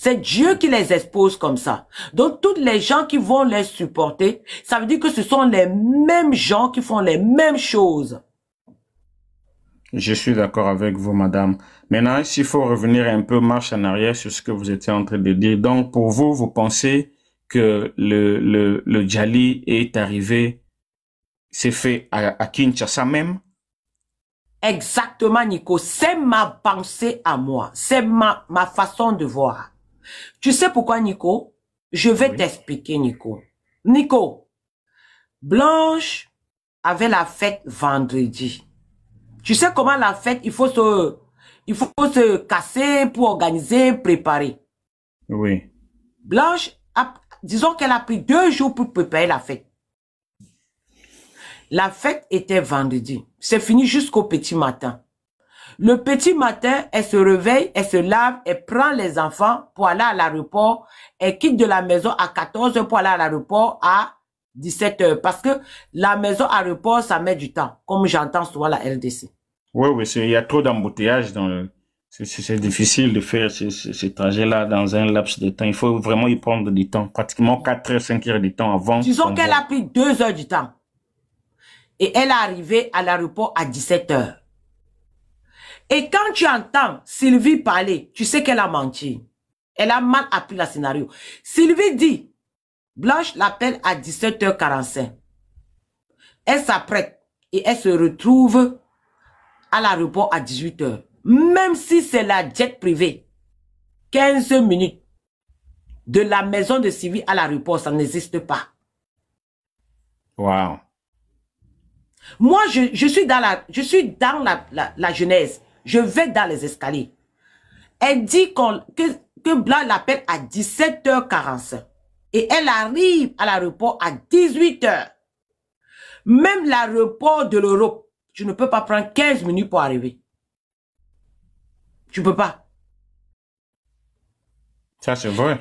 C'est Dieu qui les expose comme ça. Donc, toutes les gens qui vont les supporter, ça veut dire que ce sont les mêmes gens qui font les mêmes choses. Je suis d'accord avec vous, madame. Maintenant, s'il faut revenir un peu marche en arrière sur ce que vous étiez en train de dire. Donc, pour vous, vous pensez que le Djali est arrivé, c'est fait à Kinshasa même? Exactement, Nico. C'est ma pensée à moi. C'est ma façon de voir. Tu sais pourquoi, Nico? Je vais t'expliquer, Nico. Nico, Blanche avait la fête vendredi. Tu sais comment la fête, il faut se casser pour organiser, préparer. Oui. Blanche, disons qu'elle a pris 2 jours pour préparer la fête. La fête était vendredi. C'est fini jusqu'au petit matin. Le petit matin, elle se réveille, elle se lave, elle prend les enfants pour aller à l'aéroport. Elle quitte de la maison à 14 h pour aller à l'aéroport à 17 h. Parce que la maison aéroport, ça met du temps. Comme j'entends souvent la RDC. Oui, il y a trop d'embouteillages. C'est difficile de faire ce trajet-là dans un laps de temps. Il faut vraiment y prendre du temps. Pratiquement 4 heures, 5 heures de temps avant. Disons qu'elle a pris 2 heures du temps. Et elle est arrivée à l'aéroport à 17 h. Et quand tu entends Sylvie parler, tu sais qu'elle a menti. Elle a mal appris le scénario. Sylvie dit, Blanche l'appelle à 17 h 45. Elle s'apprête et elle se retrouve à l'aéroport à 18 h. Même si c'est la jet privée, 15 minutes de la maison de Sylvie à l'aéroport, ça n'existe pas. Wow. Moi, je suis dans la genèse. Je vais dans les escaliers. Elle dit que Blanc l'appelle à 17 h 45. Et elle arrive à l'aéroport à 18 h. Même l'aéroport de l'Europe, tu ne peux pas prendre 15 minutes pour arriver. Tu peux pas. Ça, c'est vrai.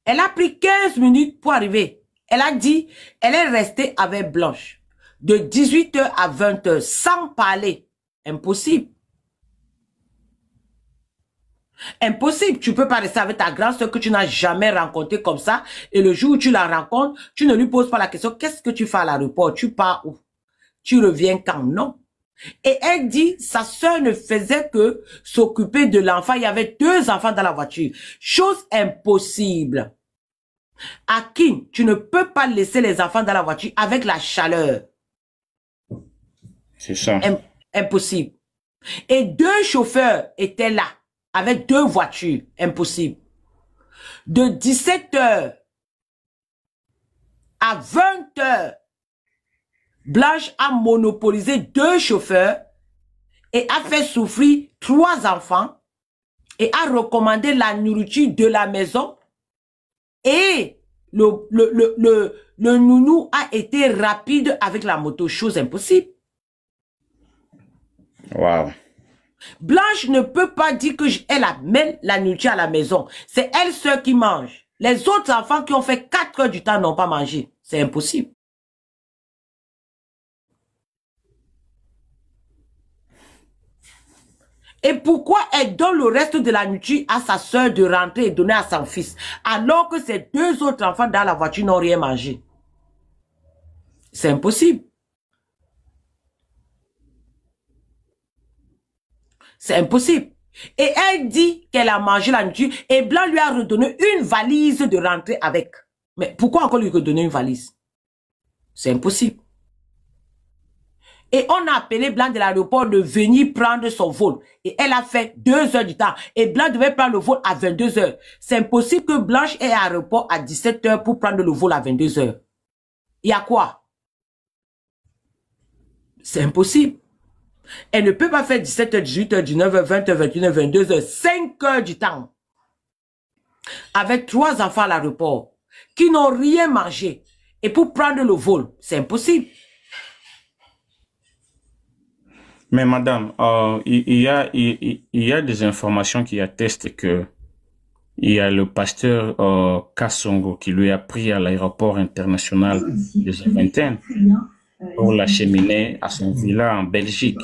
Elle a pris 15 minutes pour arriver. Elle a dit, elle est restée avec Blanche de 18 h à 20 h sans parler. Impossible. Impossible. Tu peux pas rester avec ta grande soeur que tu n'as jamais rencontrée comme ça. Et le jour où tu la rencontres, tu ne lui poses pas la question, qu'est-ce que tu fais à l'aéroport? Tu pars où? Tu reviens quand? Non. Et elle dit, sa soeur ne faisait que s'occuper de l'enfant. Il y avait 2 enfants dans la voiture. Chose impossible. Hakim, tu ne peux pas laisser les enfants dans la voiture avec la chaleur. C'est ça. Impossible. Et 2 chauffeurs étaient là, avec 2 voitures. Impossible. De 17 h à 20 h, Blanche a monopolisé 2 chauffeurs et a fait souffrir 3 enfants et a recommandé la nourriture de la maison. Et le nounou a été rapide avec la moto, chose impossible. Wow. Blanche ne peut pas dire qu'elle amène la nourriture à la maison. C'est elle seule qui mange. Les autres enfants qui ont fait 4 heures du temps n'ont pas mangé. C'est impossible. Et pourquoi elle donne le reste de la nourriture à sa soeur de rentrer et donner à son fils, alors que ces 2 autres enfants dans la voiture n'ont rien mangé? C'est impossible. C'est impossible. Et elle dit qu'elle a mangé la nourriture et Blanc lui a redonné une valise de rentrer avec. Mais pourquoi encore lui redonner une valise? C'est impossible. Et on a appelé Blanc de l'aéroport de venir prendre son vol. Et elle a fait 2 heures du temps. Et Blanc devait prendre le vol à 22 h. C'est impossible que Blanche ait à l'aéroport à 17 h pour prendre le vol à 22 h. Il y a quoi? C'est impossible. Elle ne peut pas faire 17 h, 18 h, 19 h, 20 h, 21 h, 22 h, 5 heures du temps. Avec 3 enfants à l'aéroport qui n'ont rien mangé. Et pour prendre le vol, c'est impossible. Mais madame, il y a des informations qui attestent que il y a le pasteur Kassongo qui lui a pris à l'aéroport international de Zaventem pour l'acheminer à son villa en Belgique.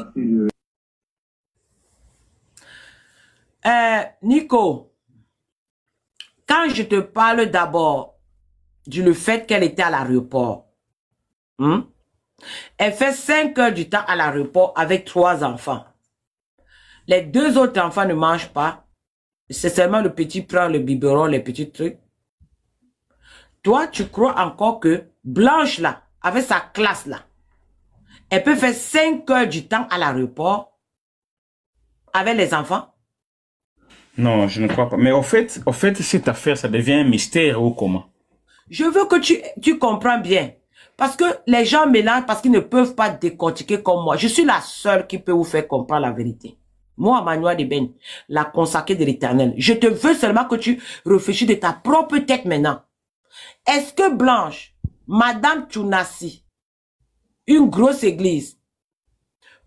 Nico, Quand je te parle d'abord du fait qu'elle était à l'aéroport, elle fait 5 heures du temps à l'aéroport avec 3 enfants. Les 2 autres enfants ne mangent pas. C'est seulement le petit prend le biberon, les petits trucs. Toi, tu crois encore que Blanche, là, avec sa classe, là, elle peut faire 5 heures du temps à l'aéroport avec les enfants? Non, je ne crois pas. Mais au fait, cette affaire, ça devient un mystère ou comment? Je veux que tu comprends bien. Parce que les gens mélangent parce qu'ils ne peuvent pas décortiquer comme moi. Je suis la seule qui peut vous faire comprendre la vérité. Moi, Manoua de Ben, la consacrée de l'Éternel. Je te veux seulement que tu réfléchis de ta propre tête maintenant. Est-ce que Blanche, Madame Tchounassi, une grosse église,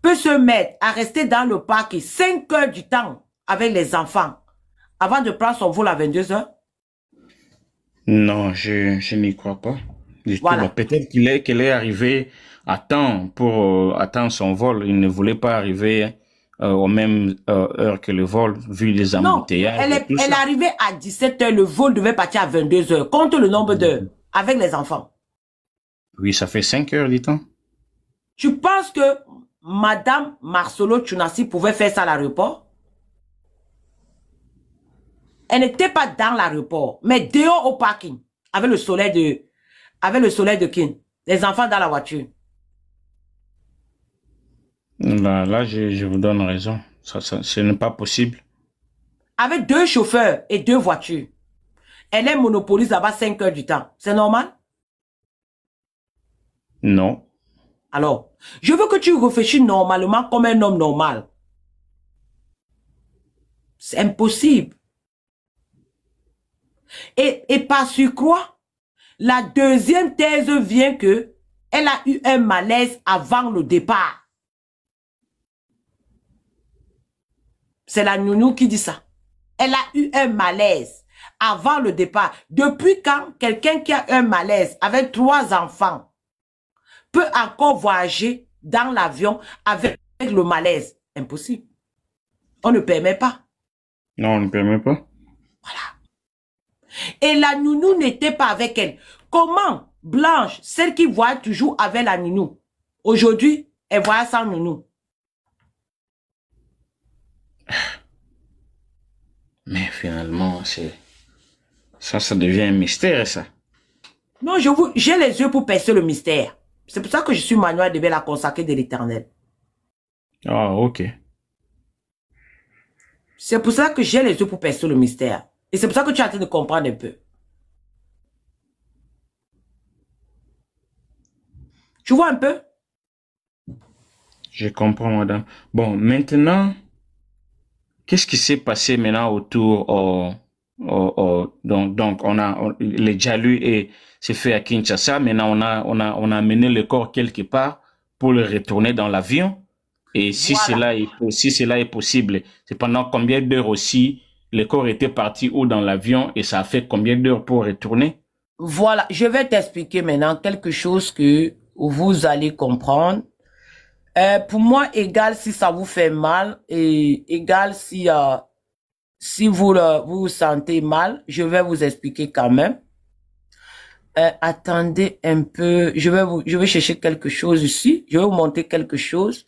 peut se mettre à rester dans le parc 5 heures du temps avec les enfants avant de prendre son vol à 22 heures? Non, je n'y crois pas. Voilà. Peut-être qu'elle est arrivée à temps pour attendre son vol. Il ne voulait pas arriver aux mêmes heures que le vol, vu les Non, embouteillages et tout elle est ça. arrivée à 17 heures. Le vol devait partir à 22 heures. Compte le nombre d'heures avec les enfants. Oui, ça fait 5 heures, dit-on. Tu penses que Madame Marcelo Tchounassi pouvait faire ça à l'aéroport? Elle n'était pas dans l'aéroport, mais dehors au parking, avec le soleil de Kin. Les enfants dans la voiture. Là, je vous donne raison. Ce n'est pas possible. Avec 2 chauffeurs et 2 voitures. Elle est monopoliste là-bas 5 heures du temps. C'est normal? Non. Alors, je veux que tu réfléchisses normalement comme un homme normal. C'est impossible. Et par surcroît, la deuxième thèse vient que elle a eu un malaise avant le départ. C'est la nounou qui dit ça. Elle a eu un malaise avant le départ. Depuis quand quelqu'un qui a un malaise avec 3 enfants peut encore voyager dans l'avion avec le malaise? Impossible. On ne permet pas. Non, on ne permet pas. Voilà. Et la nounou n'était pas avec elle. Comment Blanche, celle qui voyage toujours avec la nounou, aujourd'hui, elle voyage sans nounou? Mais finalement, ça devient un mystère, ça. Non, j'ai les yeux pour percer le mystère. C'est pour ça que je suis Manoua de la consacrée de l'Éternel. Ah, ok. C'est pour ça que j'ai les yeux pour percer le mystère. Et c'est pour ça que tu es en train de comprendre un peu. Tu vois un peu? Je comprends, madame. Bon, maintenant, qu'est-ce qui s'est passé maintenant autour donc les Djalu et c'est fait à Kinshasa. Maintenant, on a amené le corps quelque part pour le retourner dans l'avion. Et si Voilà. cela est possible, c'est pendant combien d'heures aussi le corps était parti ou dans l'avion et ça a fait combien d'heures pour retourner? Voilà. Je vais t'expliquer maintenant quelque chose que vous allez comprendre. Pour moi, égal si ça vous fait mal et égal si vous vous sentez mal, je vais vous expliquer quand même. Attendez un peu, je vais chercher quelque chose ici. Je vais vous montrer quelque chose.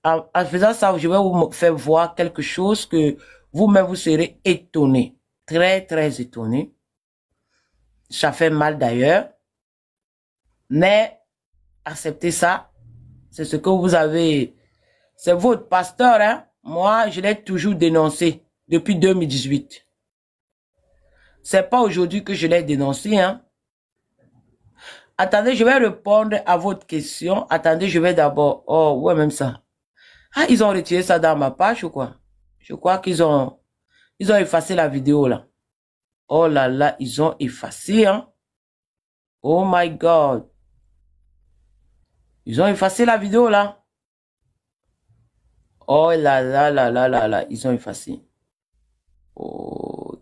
En faisant ça, je vais vous faire voir quelque chose que vous-même vous serez étonné, très très étonné. Ça fait mal d'ailleurs, mais acceptez ça. C'est ce que vous avez. C'est votre pasteur, hein. Moi, je l'ai toujours dénoncé depuis 2018. C'est pas aujourd'hui que je l'ai dénoncé, hein. Attendez, je vais répondre à votre question. Attendez, je vais d'abord... Oh, ouais, même ça. Ah, ils ont retiré ça dans ma page ou quoi? Je crois qu'ils ont effacé la vidéo, là. Oh là là, ils ont effacé, hein. Oh my God. Ils ont effacé la vidéo, là. Oh là là là là là là, ils ont effacé. Oh.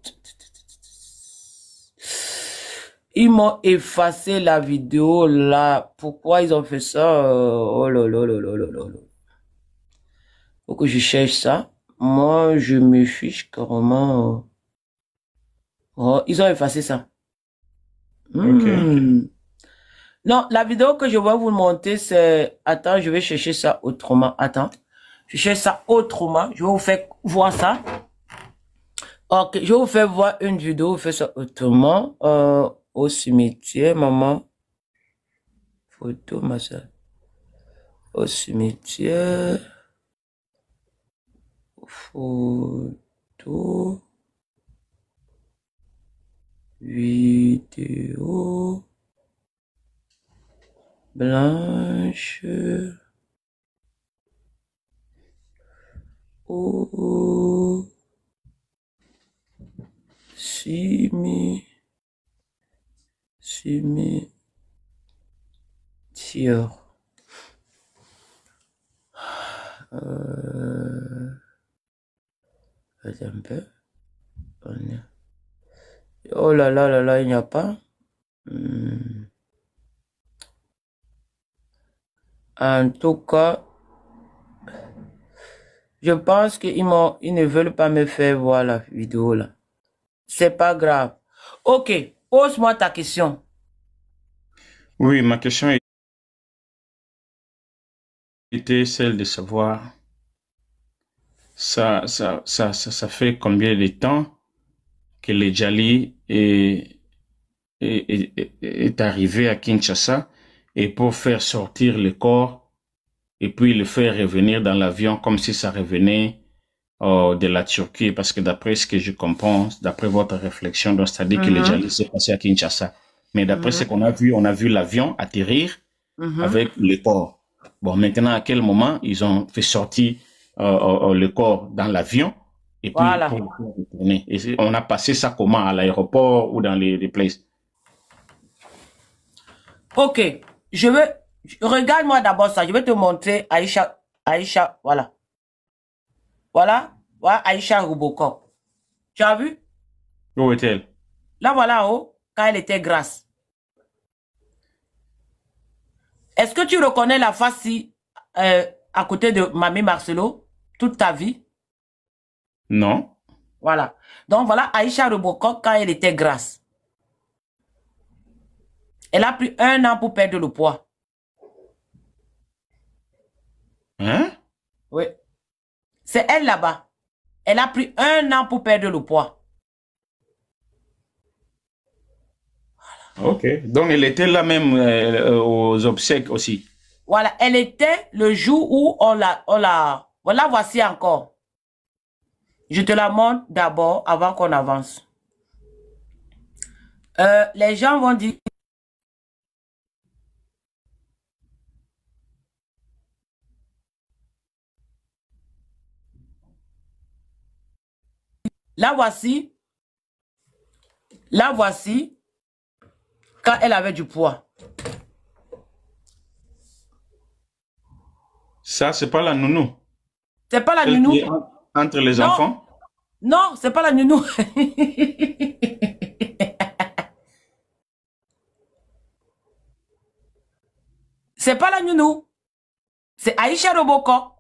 Ils m'ont effacé la vidéo là. Pourquoi ils ont fait ça? Oh là là là là là là. Faut que je cherche ça. Moi, je me fiche carrément. Oh, ils ont effacé ça. Ok. Non, la vidéo que je vais vous montrer, c'est... Attends, je vais chercher ça autrement. Attends. Je cherche ça autrement. Je vais vous faire voir ça. Ok, je vais vous faire voir une vidéo. Je fais ça autrement. Au cimetière, maman. Photo, ma soeur. Au cimetière. Photo. Vidéo. Blanche. Au cimetière. Attends un peu. Oh là là là là, il n'y a pas. En tout cas, je pense qu'ils ne veulent pas me faire voir la vidéo là. C'est pas grave. Ok, pose-moi ta question. Oui, ma question était celle de savoir, ça fait combien de temps que le Djali est arrivé à Kinshasa et pour faire sortir le corps et puis le faire revenir dans l'avion comme si ça revenait de la Turquie, parce que d'après ce que je comprends, d'après votre réflexion, donc c'est-à-dire que le Djali s'est passé à Kinshasa. Mais d'après ce qu'on a vu l'avion atterrir avec le corps. Bon, maintenant, à quel moment ils ont fait sortir le corps dans l'avion et puis Voilà. pour retourner. Et on a passé ça comment? À l'aéroport ou dans les places? Ok, regarde-moi d'abord ça. Je vais te montrer Aïcha, voilà. Voilà, voilà Aïcha Robocop. Tu as vu? Où est-elle? Là, voilà, oh, quand elle était grasse. Est-ce que tu reconnais la face à côté de Mamie Marcelo toute ta vie? Non. Voilà. Donc, voilà Aïcha Robocop quand elle était grasse. Elle a pris 1 an pour perdre le poids. Hein? Oui. C'est elle là-bas. Elle a pris 1 an pour perdre le poids. Ok. Donc, elle était là même aux obsèques aussi. Voilà. Elle était le jour où Voilà, voici encore. Je te la montre d'abord avant qu'on avance. Les gens vont dire... Là, voici. Là, voici. Quand elle avait du poids. Ça, c'est pas la nounou. C'est pas la Celle nounou. qui est entre les enfants? Non, c'est pas la nounou. C'est pas la nounou. C'est Aïcha Robocop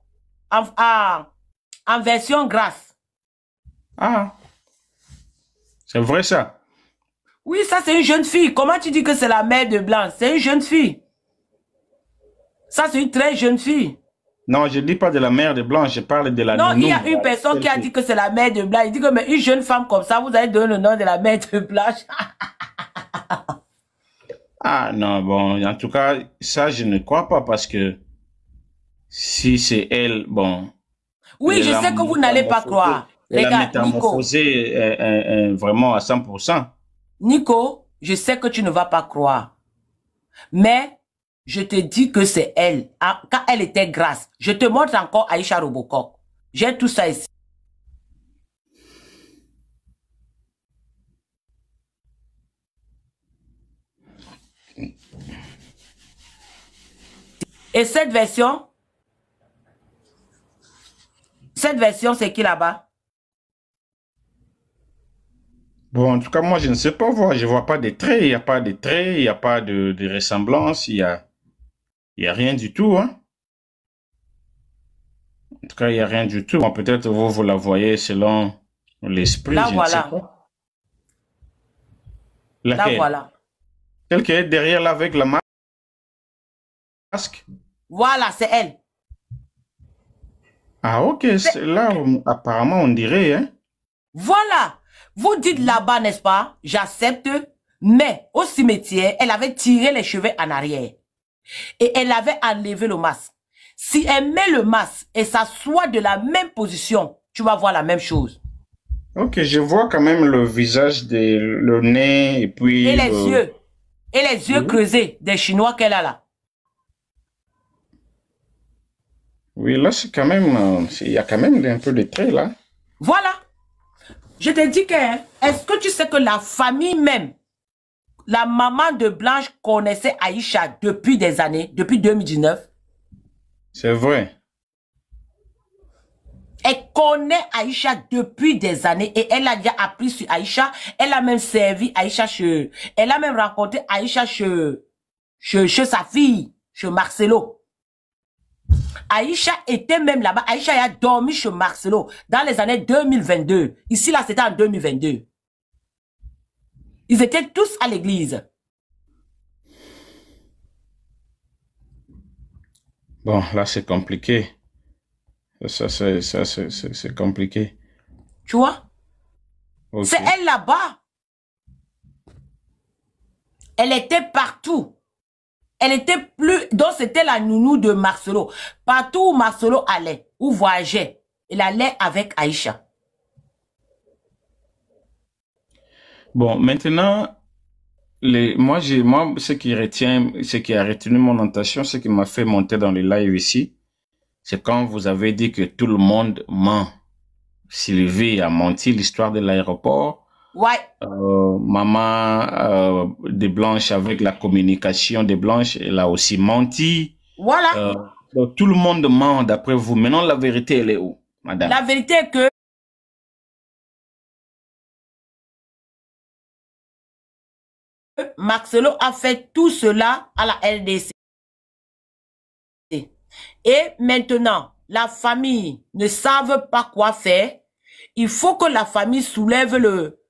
en version grasse. Ah. C'est vrai ça? Oui, ça c'est une jeune fille. Comment tu dis que c'est la mère de Blanc? C'est une jeune fille. Ça c'est une très jeune fille. Non, je dis pas de la mère de Blanche, je parle de la nounou. Non, il y a une personne qui a dit que c'est la mère de Blanc. Il dit que mais une jeune femme comme ça, vous allez donner le nom de la mère de Blanche. Ah non, bon, en tout cas, ça je ne crois pas parce que si c'est elle, bon. Oui, je sais que vous n'allez pas croire. Elle a Regarde, Nico. métamorphosé vraiment à 100%. Nico, je sais que tu ne vas pas croire. Mais je te dis que c'est elle. Quand elle était grasse. Je te montre encore Aïcha Robocop. J'ai tout ça ici. Et cette version, c'est qui là-bas? Bon, en tout cas, moi, je ne sais pas voir. Je vois pas de traits. Il n'y a pas de traits. Il n'y a pas de ressemblance. Il y a rien du tout, hein. En tout cas, il n'y a rien du tout. Bon, peut-être vous la voyez selon l'esprit. Là, Je ne sais voilà. pas. Là, Laquelle? voilà. Celle qui est derrière là avec le masque? Voilà, c'est elle. Ah, ok. C'est- Là, apparemment, on dirait, hein? Voilà. Vous dites là-bas, n'est-ce pas? J'accepte. Mais au cimetière, elle avait tiré les cheveux en arrière. Et elle avait enlevé le masque. Si elle met le masque et s'assoit de la même position, tu vas voir la même chose. Ok, je vois quand même le visage, le nez et Et puis les le... yeux. Et les yeux Oui, creusés des Chinois qu'elle a là. oui, là, c'est quand même... il y a quand même un peu de traits, là. Voilà. Je te dis que, hein, est-ce que tu sais que la famille même, la maman de Blanche connaissait Aïcha depuis des années, depuis 2019? C'est vrai. Elle connaît Aïcha depuis des années et elle a déjà appris sur Aïcha. Elle a même servi Aïcha chez... Elle a même rencontré Aïcha chez sa fille, chez Marcelo. Aïcha était même là-bas. Aïcha a dormi chez Marcelo dans les années 2022. Ici, là, c'était en 2022. Ils étaient tous à l'église. Bon, là, c'est compliqué. C'est compliqué. Tu vois? Ok. C'est elle là-bas. Elle était partout. Elle était plus... Donc, c'était la nounou de Marcelo. Partout où Marcelo allait, où voyageait, il allait avec Aïcha. Bon, maintenant, moi, ce qui a retenu mon attention, ce qui m'a fait monter dans les lives ici, c'est quand vous avez dit que tout le monde ment. Sylvie a menti l'histoire de l'aéroport. Ouais. Maman de Blanche avec la communication de Blanche, elle a aussi menti. Voilà. Euh, donc, tout le monde ment d'après vous. Maintenant, la vérité, elle est où, madame? La vérité est que Marcelo a fait tout cela à la LDC. Et maintenant, la famille ne savent pas quoi faire. Il faut que la famille soulève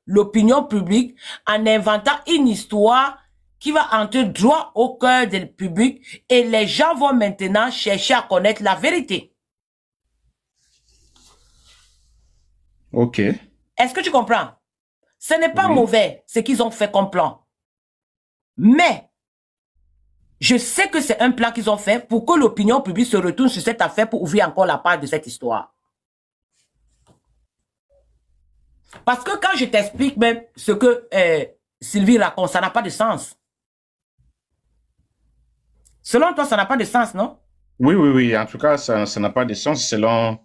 l'opinion publique en inventant une histoire qui va entrer droit au cœur du public et les gens vont maintenant chercher à connaître la vérité. Ok. Est-ce que tu comprends? Ce n'est pas Oui. mauvais ce qu'ils ont fait comme plan. Mais je sais que c'est un plan qu'ils ont fait pour que l'opinion publique se retourne sur cette affaire pour ouvrir encore la page de cette histoire. Parce que quand je t'explique même ce que Sylvie raconte, ça n'a pas de sens. Selon toi, ça n'a pas de sens, non? Oui, oui, oui. En tout cas, ça n'a pas de sens selon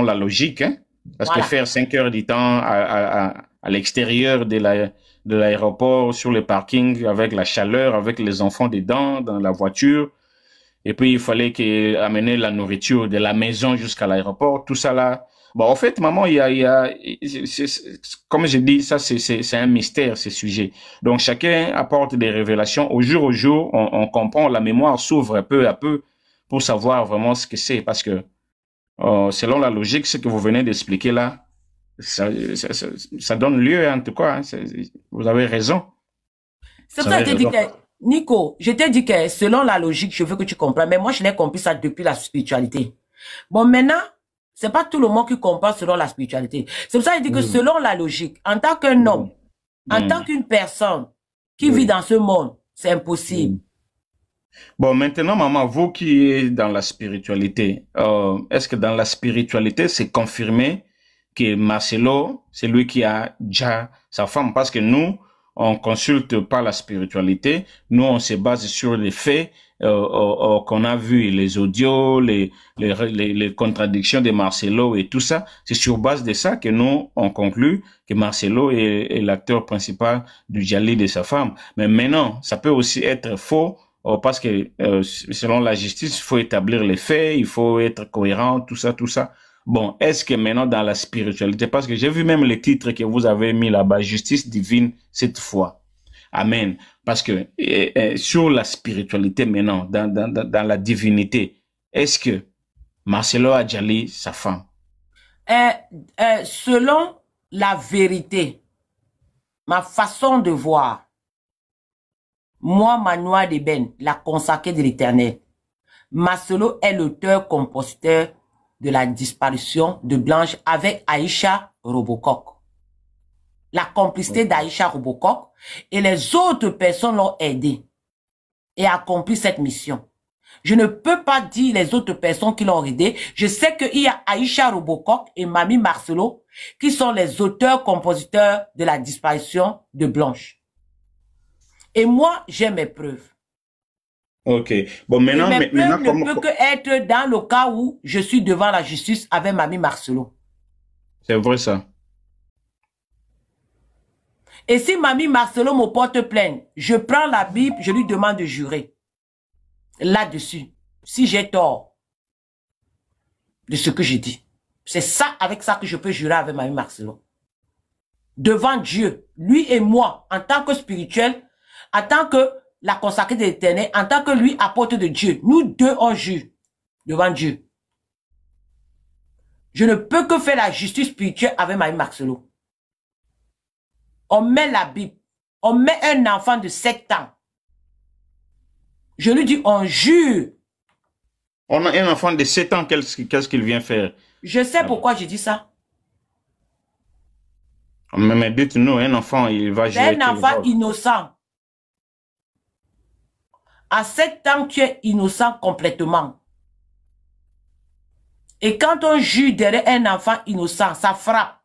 la logique, hein. Parce que Voilà. faire 5 heures du temps à l'extérieur de l'aéroport, sur le parking, avec la chaleur, avec les enfants dedans, dans la voiture, et puis il fallait amener la nourriture de la maison jusqu'à l'aéroport, tout ça là. Bon, en fait, maman, comme je dis, ça c'est un mystère, ces sujets. Donc chacun apporte des révélations. Au jour, on comprend, la mémoire s'ouvre peu à peu pour savoir vraiment ce que c'est. Parce que selon la logique, ce que vous venez d'expliquer là, ça donne lieu en tout cas. Hein, vous avez raison. C'est Vous pour ça avez que je t'ai dit raison. que, Nico, je t'ai dit que selon la logique, je veux que tu comprennes. Mais moi, je l'ai compris ça depuis la spiritualité. Bon, maintenant, c'est pas tout le monde qui comprend selon la spiritualité. C'est pour ça que je dis que Oui. selon la logique, en tant qu'un homme, Oui. en tant Hmm. qu'une personne qui vit Oui. dans ce monde, c'est impossible. Hmm. Bon, maintenant, maman, vous qui êtes dans la spiritualité, est-ce que dans la spiritualité, c'est confirmé que Marcelo, c'est lui qui a déjà sa femme? Parce que nous, on consulte pas la spiritualité. Nous, on se base sur les faits qu'on a vus, les audios, les contradictions de Marcelo et tout ça. C'est sur base de ça que nous, on conclut que Marcelo est l'acteur principal du Djali de sa femme. Mais maintenant, ça peut aussi être faux. Parce que selon la justice, il faut établir les faits, il faut être cohérent, tout ça, tout ça. Bon, est-ce que maintenant dans la spiritualité, parce que j'ai vu même le titre que vous avez mis là-bas, justice divine cette fois. Amen. Parce que sur la spiritualité maintenant, dans la divinité, est-ce que Marcelo Adjali, sa femme? Selon la vérité, ma façon de voir, Moi, Manoa Deben, la consacrée de l'Éternel. Marcelo est l'auteur-compositeur de la disparition de Blanche avec Aïcha Robocock. La complicité d'Aïcha Robocock et les autres personnes l'ont aidé et accompli cette mission. Je ne peux pas dire les autres personnes qui l'ont aidé. Je sais qu'il y a Aïcha Robocock et Mamie Marcelo qui sont les auteurs-compositeurs de la disparition de Blanche. Et moi, j'ai mes preuves. Ok. Bon, maintenant, et mes preuves maintenant ne peuvent que être dans le cas où je suis devant la justice avec Mamie Marcelo. C'est vrai ça. Et si Mamie Marcelo me porte plainte, je prends la Bible, je lui demande de jurer là-dessus, si j'ai tort de ce que j'ai dit. C'est ça, avec ça que je peux jurer avec Mamie Marcelo. Devant Dieu, lui et moi, en tant que spirituel, en tant que la consacrée de l'Éternel, en tant que lui apôtre de Dieu, nous deux on jure devant Dieu. Je ne peux que faire la justice spirituelle avec Mamie Marcelo. On met la Bible, on met un enfant de 7 ans. Je lui dis, on jure. On a un enfant de 7 ans, qu'est-ce qu'il vient faire? Je sais pourquoi je dis ça. Mais dites-nous, un enfant, il va jouer. C'est un enfant innocent. À 7 ans, tu es innocent complètement. Et quand on jure derrière un enfant innocent, ça frappe.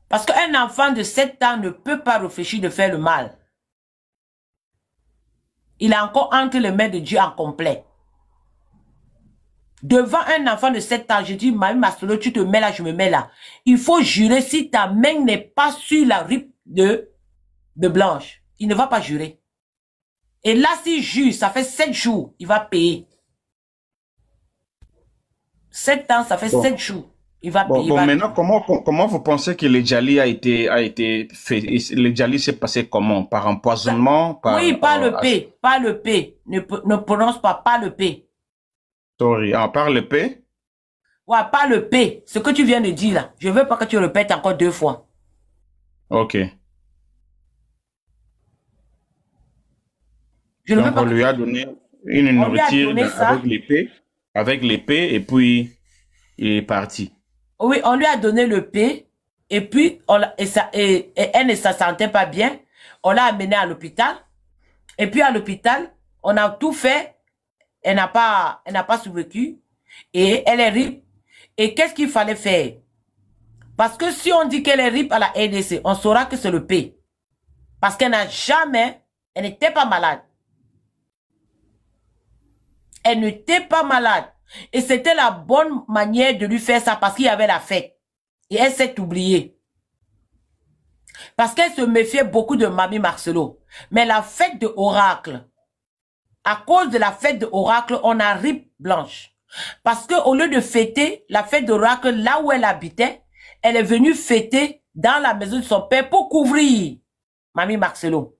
Parce qu'un enfant de 7 ans ne peut pas réfléchir de faire le mal. Il est encore entre les mains de Dieu en complet. Devant un enfant de 7 ans, je dis, Mamie Marcelo, tu te mets là, je me mets là. Il faut jurer si ta main n'est pas sur la ripe de Blanche. Il ne va pas jurer. Et là, s'il jure, ça fait 7 jours, il va payer. 7 ans, ça fait 7 jours. Il va payer. Bon, maintenant, comment vous pensez que le Djali a été fait? Le Djali s'est passé comment? Par empoisonnement? Oui, pas le P. Pas le P. Ne prononce pas le P. Sorry, par le P? Ouais, pas le P. Ce que tu viens de dire là. Je veux pas que tu répètes encore 2 fois. Ok. Donc, on lui a donné une nourriture avec l'épée et puis il est parti. Oui, on lui a donné le P et puis elle ne se sentait pas bien. On l'a amenée à l'hôpital. Et puis à l'hôpital, on a tout fait. Elle n'a pas survécu. Et elle est RIP. Et qu'est-ce qu'il fallait faire? Parce que si on dit qu'elle est RIP à la RDC, on saura que c'est le P. Parce qu'elle elle n'était pas malade. Elle n'était pas malade. Et c'était la bonne manière de lui faire ça parce qu'il y avait la fête. Et elle s'est oubliée. Parce qu'elle se méfiait beaucoup de Mamie Marcelo. Mais la fête de Oracle, à cause de la fête de Oracle, on a RIP Blanche. Parce que au lieu de fêter la fête d'Oracle là où elle habitait, elle est venue fêter dans la maison de son père pour couvrir Mamie Marcelo.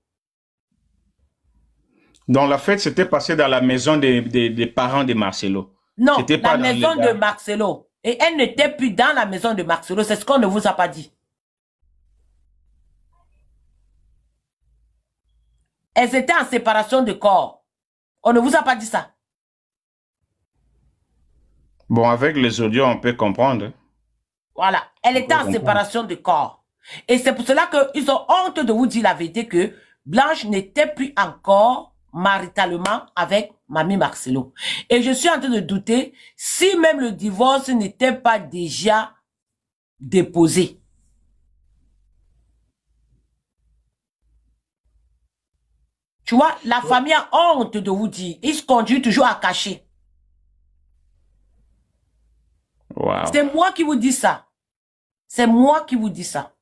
Donc la fête s'était passée dans la maison des parents de Marcelo. Non, la maison de Marcelo. Et elle n'était plus dans la maison de Marcelo. C'est ce qu'on ne vous a pas dit. Elles étaient en séparation de corps. On ne vous a pas dit ça. Bon, avec les audios, on peut comprendre. Voilà. Elle était en séparation de corps. Et c'est pour cela qu'ils ont honte de vous dire la vérité que Blanche n'était plus encore maritalement avec Mamie Marcelo. Et je suis en train de douter si même le divorce n'était pas déjà déposé. Tu vois, la famille a honte de vous dire. Ils se conduisent toujours à cacher. Wow. C'est moi qui vous dis ça. C'est moi qui vous dis ça.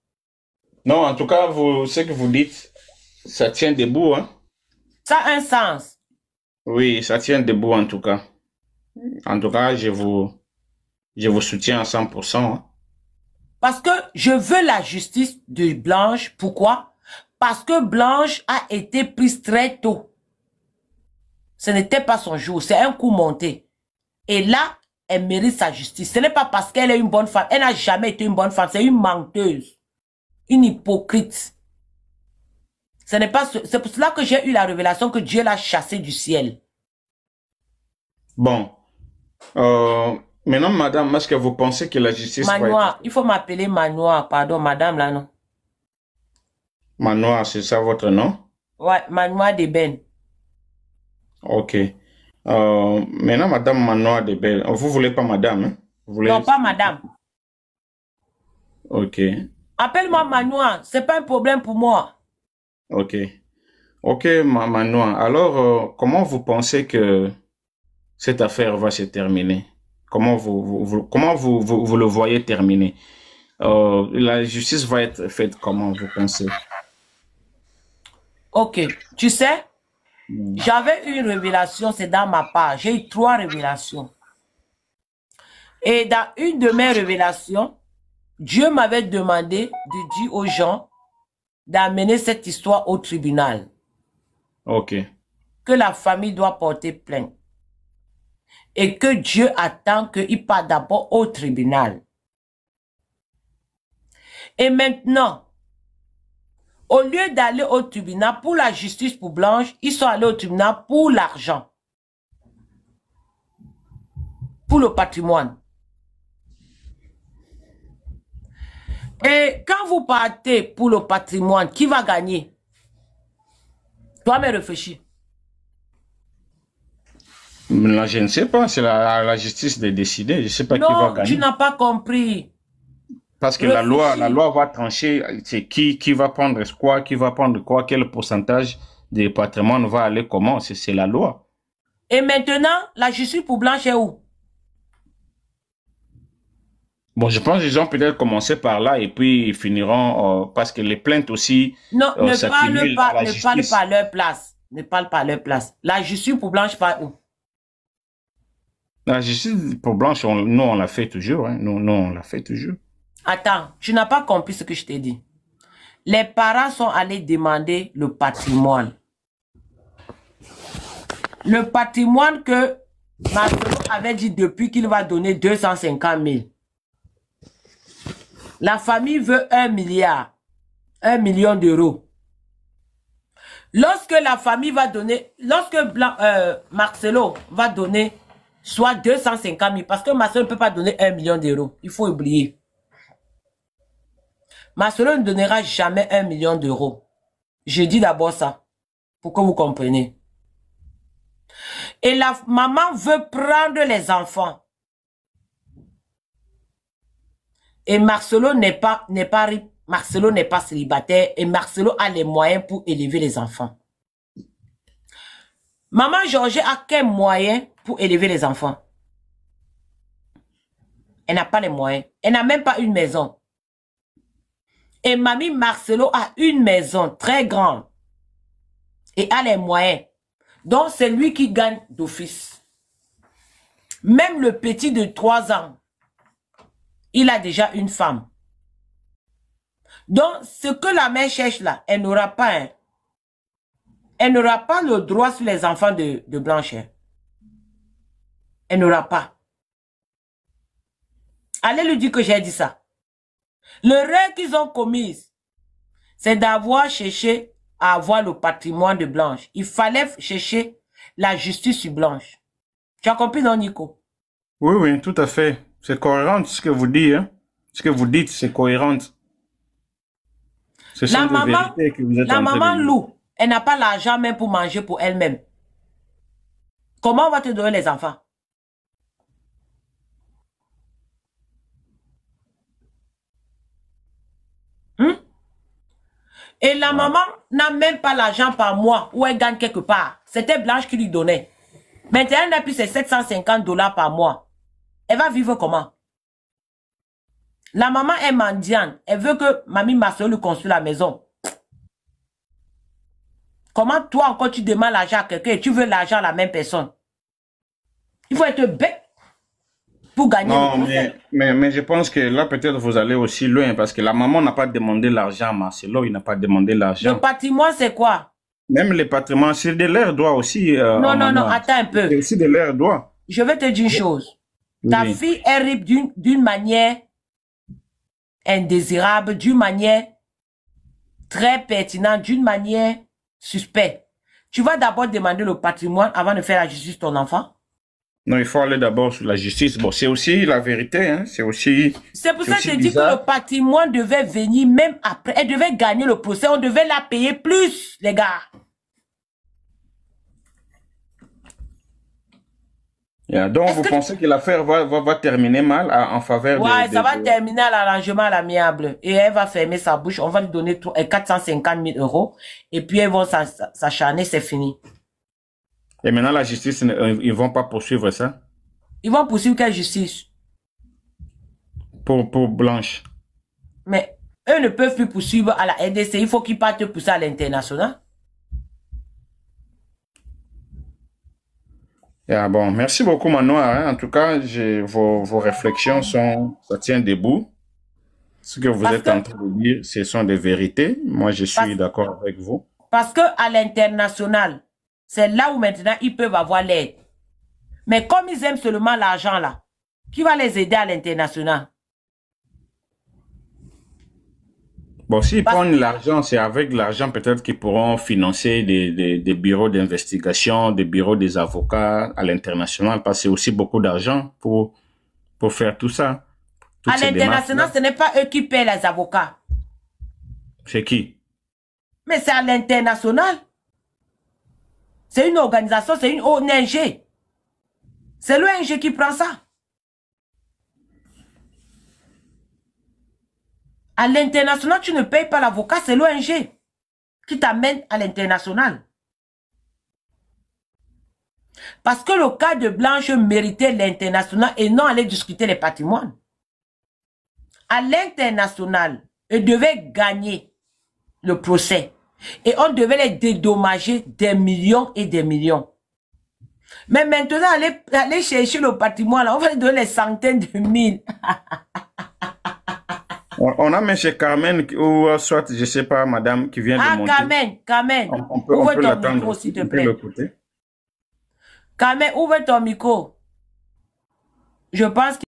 Non, en tout cas, ce que vous dites, ça tient debout, hein? Ça a un sens. Oui, ça tient debout en tout cas. En tout cas, je vous soutiens à 100%. Hein. Parce que je veux la justice de Blanche. Pourquoi? Parce que Blanche a été prise très tôt. Ce n'était pas son jour. C'est un coup monté. Et là, elle mérite sa justice. Ce n'est pas parce qu'elle est une bonne femme. Elle n'a jamais été une bonne femme. C'est une menteuse. Une hypocrite. C'est pour cela que j'ai eu la révélation que Dieu l'a chassé du ciel. Bon. Maintenant, madame, est-ce que vous pensez que la justice va Manoir, être... il faut m'appeler Manoir. Pardon, madame là, non? Manoir, c'est ça votre nom? Ouais, Manoir Deben. Ok. Maintenant, madame Manoir Deben, vous voulez pas madame, hein? Vous voulez... Non, pas madame. Ok. Appelle-moi Manoir, c'est pas un problème pour moi. Ok. Ok, Manoir. Alors, comment vous pensez que cette affaire va se terminer? Comment vous le voyez terminer? La justice va être faite comment, vous pensez? Ok, tu sais, j'avais une révélation, c'est dans ma part. J'ai eu 3 révélations. Et dans une de mes révélations, Dieu m'avait demandé de dire aux gens d'amener cette histoire au tribunal. Ok. Que la famille doit porter plainte. Et que Dieu attend qu'il parte d'abord au tribunal. Et maintenant, au lieu d'aller au tribunal pour la justice pour Blanche, ils sont allés au tribunal pour l'argent. Pour le patrimoine. Et quand vous partez pour le patrimoine, qui va gagner? Toi, mais réfléchis. Là, je ne sais pas, c'est la justice de décider. Je ne sais pas qui va gagner. Non, tu n'as pas compris. Parce que la loi va trancher, c'est qui va prendre quoi, quel pourcentage des patrimoines va aller comment, c'est la loi. Et maintenant, la justice pour Blanche est où? Bon, je pense qu'ils ont peut-être commencé par là et puis ils finiront, parce que les plaintes aussi non, ne parle pas à leur place. Ne parle pas à leur place. La justice pour Blanche part où? La justice pour Blanche, nous on l'a fait toujours, hein. Nous on l'a fait toujours. Attends, tu n'as pas compris ce que je t'ai dit. Les parents sont allés demander le patrimoine. Le patrimoine que Marcelo avait dit depuis qu'il va donner 250 000. La famille veut 1 milliard, 1 million d'euros. Lorsque la famille va donner, lorsque Marcelo va donner soit 250 000, parce que Marcelo ne peut pas donner 1 million d'euros, il faut oublier. Marcelo ne donnera jamais 1 million d'euros. Je dis d'abord ça, pour que vous compreniez. Et la maman veut prendre les enfants. Et Marcelo n'est pas Marcelo n'est pas célibataire et Marcelo a les moyens pour élever les enfants. Maman Georges a quel moyen pour élever les enfants? Elle n'a pas les moyens. Elle n'a même pas une maison. Et mamie Marcelo a une maison très grande. Et a les moyens. Donc c'est lui qui gagne d'office. Même le petit de 3 ans. Il a déjà une femme. Donc, ce que la mère cherche là, elle n'aura pas. Hein. Elle n'aura pas le droit sur les enfants de Blanche. Hein. Elle n'aura pas. Allez lui dire que j'ai dit ça. Le rêve qu'ils ont commis, c'est d'avoir cherché à avoir le patrimoine de Blanche. Il fallait chercher la justice sur Blanche. Tu as compris, non, Nico? Oui, oui, tout à fait. C'est cohérent ce que vous dites. Hein? Ce que vous dites, c'est cohérent. La maman Lou, elle n'a pas l'argent même pour manger pour elle-même. Comment on va te donner les enfants? Et la maman n'a même pas l'argent par mois où elle gagne quelque part. C'était Blanche qui lui donnait. Maintenant, elle n'a plus ses 750 $ par mois. Elle va vivre comment? La maman est mendiante. Elle veut que mamie Marcelo lui construise la maison. Comment toi encore tu demandes l'argent à quelqu'un et tu veux l'argent à la même personne? Il faut être bête pour gagner. Non, mais je pense que là peut-être vous allez aussi loin parce que la maman n'a pas demandé l'argent à Marcelo, il n'a pas demandé l'argent. Le patrimoine c'est quoi? Même les patrimoines, c'est de leur droit aussi. Non, attends un peu. C'est aussi de leur droit. Je vais te dire une chose. Ta fille est ripe d'une manière indésirable, d'une manière très pertinent d'une manière suspecte. Tu vas d'abord demander le patrimoine avant de faire la justice ton enfant? Non, il faut aller d'abord sur la justice. Bon, c'est aussi la vérité, hein. C'est aussi... C'est pour ça que je dis que le patrimoine devait venir même après. Elle devait gagner le procès. On devait la payer plus, les gars. Yeah. Donc, vous pensez que l'affaire va terminer mal en faveur de... Ouais, ça va terminer à l'arrangement à l'amiable. Et elle va fermer sa bouche. On va lui donner 450 000 euros. Et puis, elles vont s'acharner, c'est fini. Et maintenant, la justice, ils ne vont pas poursuivre ça? Ils vont poursuivre quelle justice? Pour Blanche. Mais eux ne peuvent plus poursuivre à la RDC. Il faut qu'ils partent pousser à l'international. Yeah, bon, merci beaucoup, Manoir. Hein. En tout cas, vos réflexions ça tient debout. Ce que vous êtes en train de dire, ce sont des vérités. Moi, je suis d'accord avec vous. Parce que à l'international, c'est là où maintenant ils peuvent avoir l'aide. Mais comme ils aiment seulement l'argent là, qui va les aider à l'international? Bon, s'ils prennent l'argent, c'est avec l'argent peut-être qu'ils pourront financer des bureaux d'investigation, des bureaux des avocats à l'international, parce que c'est aussi beaucoup d'argent pour faire tout ça. À l'international, ce n'est pas eux qui paient les avocats. C'est qui? Mais c'est à l'international. C'est une organisation, c'est une ONG. C'est l'ONG qui prend ça. À l'international, tu ne payes pas l'avocat, c'est l'ONG qui t'amène à l'international. Parce que le cas de Blanche méritait l'international et non aller discuter les patrimoines. À l'international, ils devaient gagner le procès. Et on devait les dédommager des millions et des millions. Mais maintenant, aller chercher le patrimoine, on va lui donner les centaines de mille. On a M. Carmen, ou soit, je ne sais pas, madame, qui vient de monter. Carmen. Ouvre ton micro, s'il te plaît. Carmen, ouvre ton micro. Je pense que